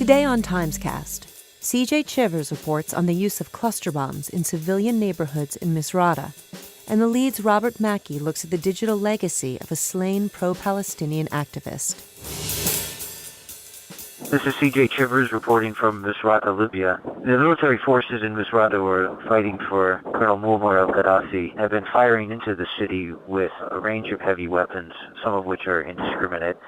Today on TimesCast, CJ Chivers reports on the use of cluster bombs in civilian neighborhoods in Misrata, and the Lead's Robert Mackey looks at the digital legacy of a slain pro-Palestinian activist. This is CJ Chivers reporting from Misrata, Libya. The military forces in Misrata were fighting for Colonel Muammar al-Gaddafi, have been firing into the city with a range of heavy weapons, some of which are indiscriminate.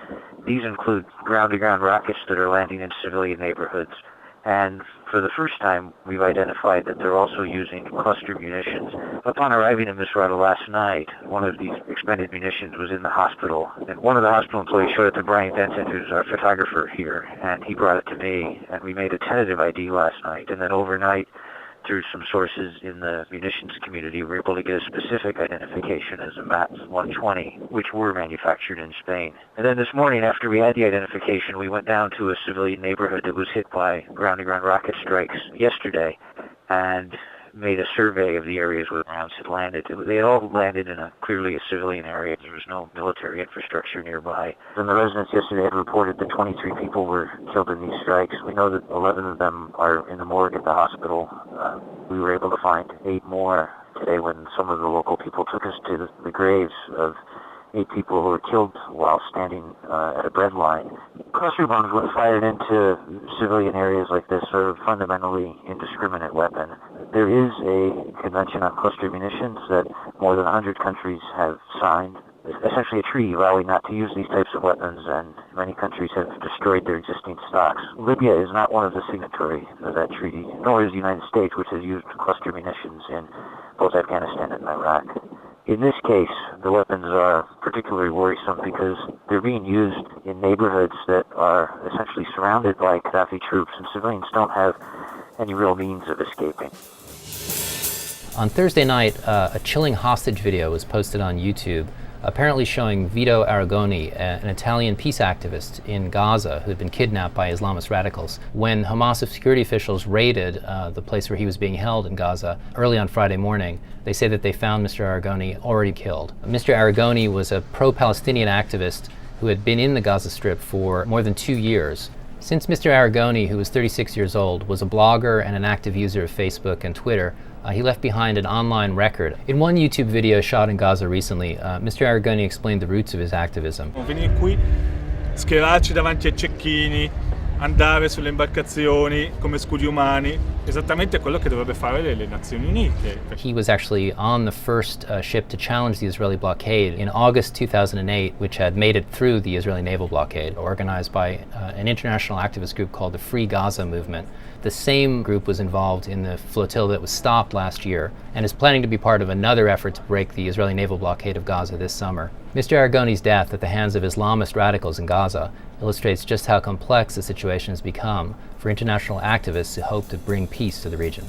These include ground-to-ground rockets that are landing in civilian neighborhoods. And for the first time, we've identified that they're also using cluster munitions. Upon arriving in Misrata last night, one of these expended munitions was in the hospital. And one of the hospital employees showed it to Brian Benson, who's our photographer here, and he brought it to me. And we made a tentative ID last night. And then overnight, through some sources in the munitions community, we were able to get a specific identification as a MAT 120, which were manufactured in Spain. And then this morning, after we had the identification, we went down to a civilian neighborhood that was hit by ground-to-ground rocket strikes yesterday and made a survey of the areas where the rounds had landed. They all landed in clearly a civilian area. There was no military infrastructure nearby. And the residents yesterday had reported that 23 people were killed in these strikes. We know that 11 of them are in the morgue at the hospital. We were able to find 8 more today when some of the local people took us to the graves of 8 people who were killed while standing at a bread line. Cluster bombs, when fired into civilian areas like this, are a fundamentally indiscriminate weapon. There is a convention on cluster munitions that more than 100 countries have signed. It's essentially a treaty allowing not to use these types of weapons, and many countries have destroyed their existing stocks. Libya is not one of the signatories of that treaty, nor is the United States, which has used cluster munitions in both Afghanistan and Iraq. In this case, the weapons are particularly worrisome because they're being used in neighborhoods that are essentially surrounded by Gaddafi troops, and civilians don't have any real means of escaping. On Thursday night, a chilling hostage video was posted on YouTube, apparently showing Vito Arrigoni, an Italian peace activist in Gaza who had been kidnapped by Islamist radicals. When Hamas security officials raided the place where he was being held in Gaza early on Friday morning, they say that they found Mr. Arrigoni already killed. Mr. Arrigoni was a pro-Palestinian activist who had been in the Gaza Strip for more than 2 years. Since Mr. Arrigoni, who was 36 years old, was a blogger and an active user of Facebook and Twitter, he left behind an online record. In one YouTube video shot in Gaza recently, Mr. Arrigoni explained the roots of his activism. Venire qui, schierarci davanti ai cecchini, andare sulle imbarcazioni come scudi umani, esattamente quello che dovrebbe fare le Nazioni Unite. He was actually on the first ship to challenge the Israeli blockade in August 2008, which had made it through the Israeli naval blockade, organized by an international activist group called the Free Gaza Movement. The same group was involved in the flotilla that was stopped last year and is planning to be part of another effort to break the Israeli naval blockade of Gaza this summer. Mr. Arrigoni's death at the hands of Islamist radicals in Gaza illustrates just how complex the situation has become for international activists who hope to bring peace to the region.